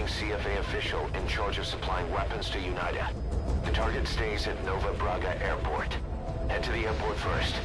remaining CFA official in charge of supplying weapons to UNITA. The target stays at Nova Braga Airport. Head to the airport first.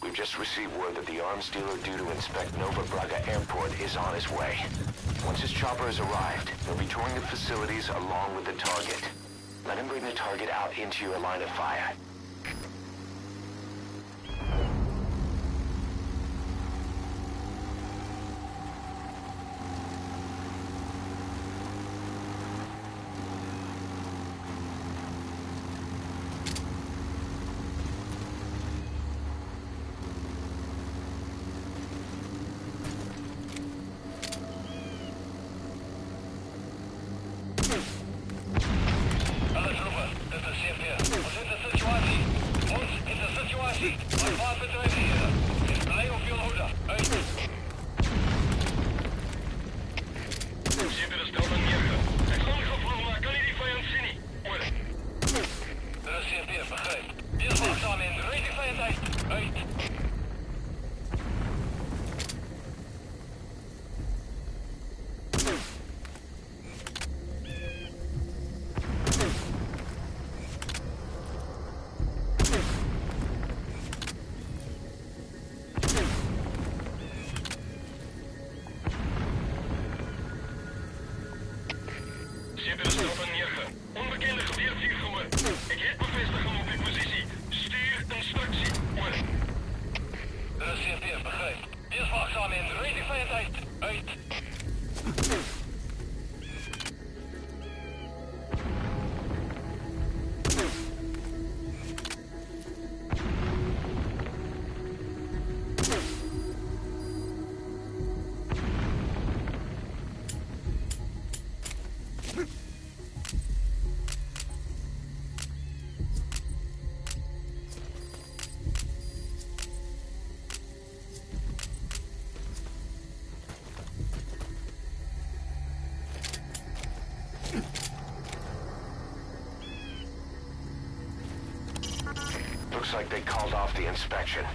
We've just received word that the arms dealer due to inspect Nova Braga Airport is on his way. Once his chopper has arrived, he'll be touring the facilities along with the target. Let him bring the target out into your line of fire. Looks like they called off the inspection.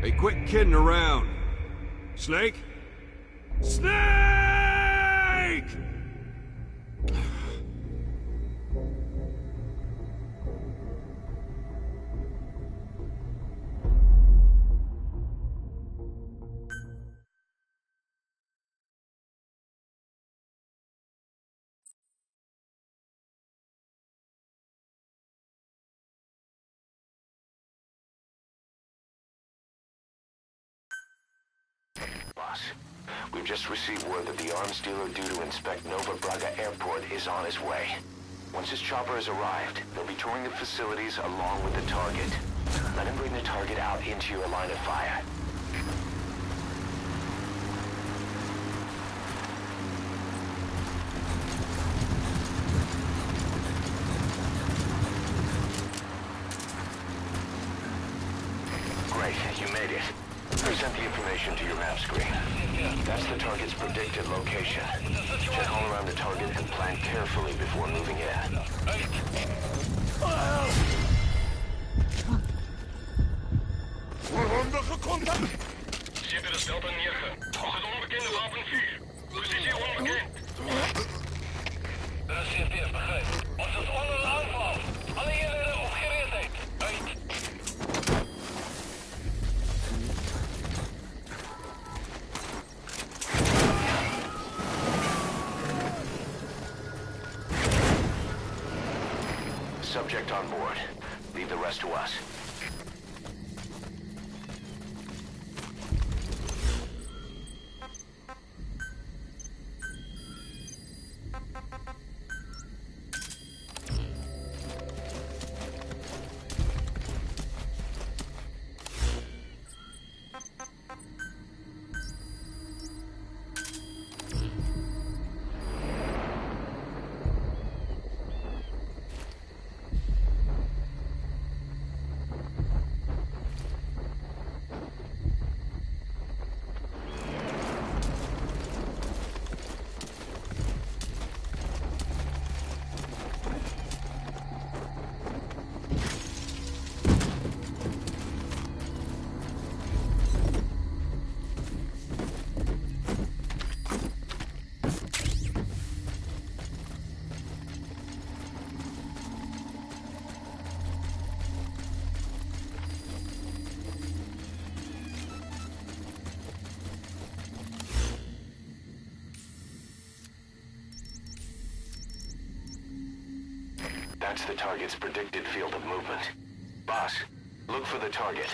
Hey, quit kidding around. Snake? Snake! Boss, we've just received word that the arms dealer due to inspect Nova Braga Airport is on his way. Once his chopper has arrived, they'll be touring the facilities along with the target. Let him bring the target out into your line of fire. Great, you made it. Present the information to your map screen. That's the target's predicted location. Check all around the target and plan carefully before moving in. Ze hebben de stad neerge. Volgens onbekende wapenvuur. Positie onbekend. Er is CPF, begrijp. Ons is onder de aanval. Alle eenheden op gereedheid. Uit. Subject on board. Leave the rest to us. That's the target's predicted field of movement. Boss, look for the target.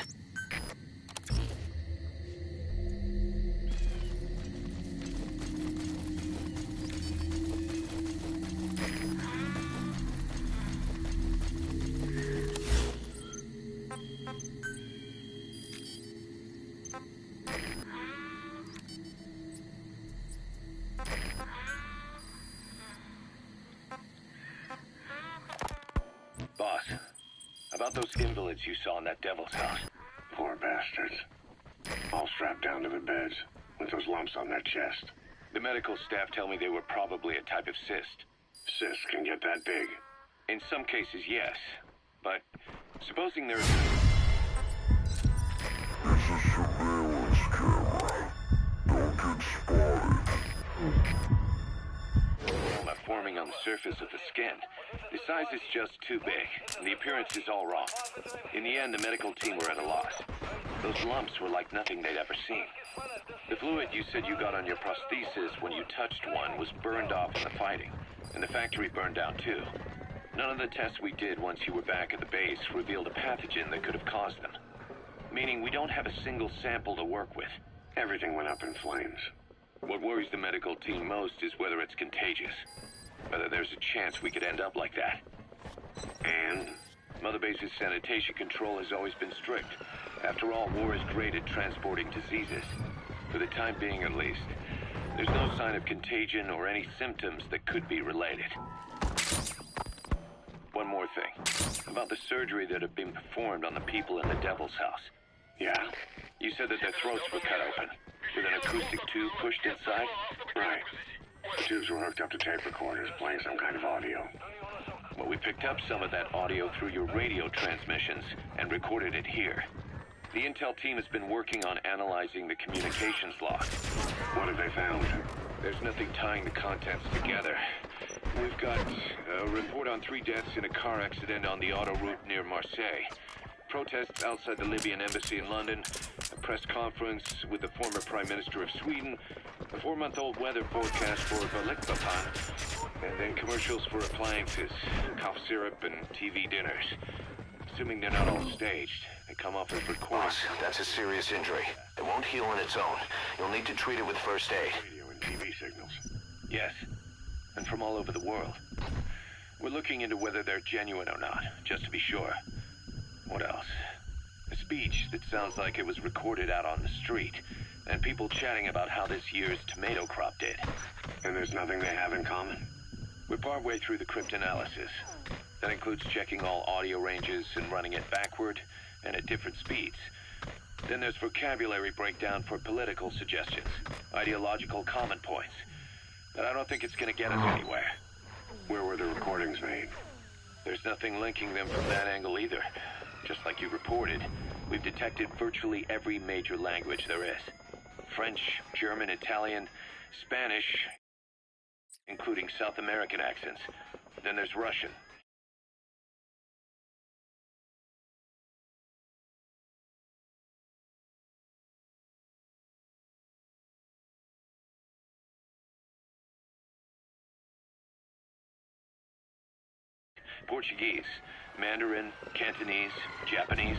Boss, about those invalids you saw in that devil's house. Poor bastards. All strapped down to their beds, with those lumps on their chest. The medical staff tell me they were probably a type of cyst. Cysts can get that big. In some cases, yes. But supposing there's... It's a surveillance camera. Don't get spotted. forming on the surface of the skin. The size is just too big, and the appearance is all wrong. In the end, the medical team were at a loss. Those lumps were like nothing they'd ever seen. The fluid you said you got on your prosthesis when you touched one was burned off in the fighting, and the factory burned down too. None of the tests we did once you were back at the base revealed a pathogen that could have caused them. Meaning we don't have a single sample to work with. Everything went up in flames. What worries the medical team most is whether it's contagious. whether there's a chance we could end up like that. And? Mother Base's sanitation control has always been strict. After all, war is great at transporting diseases. For the time being, at least. There's no sign of contagion or any symptoms that could be related. One more thing. About the surgery that had been performed on the people in the Devil's House. Yeah? You said that their throats were cut open, with an acoustic tube pushed inside? Right. The tubes were hooked up to tape recorders, playing some kind of audio. Well, we picked up some of that audio through your radio transmissions and recorded it here. The intel team has been working on analyzing the communications logs. What have they found? There's nothing tying the contents together. We've got a report on 3 deaths in a car accident on the autoroute near Marseille. Protests outside the Libyan embassy in London, a press conference with the former Prime Minister of Sweden, a 4-month-old weather forecast for Balikpapan, and then commercials for appliances, cough syrup, and TV dinners. Assuming they're not all staged, they come off as recordings. Boss, that's a serious injury. It won't heal on its own. You'll need to treat it with first aid. Radio and TV signals. Yes, and from all over the world. We're looking into whether they're genuine or not, just to be sure. What else? A speech that sounds like it was recorded out on the street, and people chatting about how this year's tomato crop did. And there's nothing they have in common? We're partway through the cryptanalysis. That includes checking all audio ranges and running it backward and at different speeds. Then there's vocabulary breakdown for political suggestions, ideological comment points. But I don't think it's gonna get us anywhere. Where were the recordings made? There's nothing linking them from that angle either. Just like you reported, we've detected virtually every major language there is. French, German, Italian, Spanish, including South American accents. Then there's Russian. Portuguese, Mandarin, Cantonese, Japanese.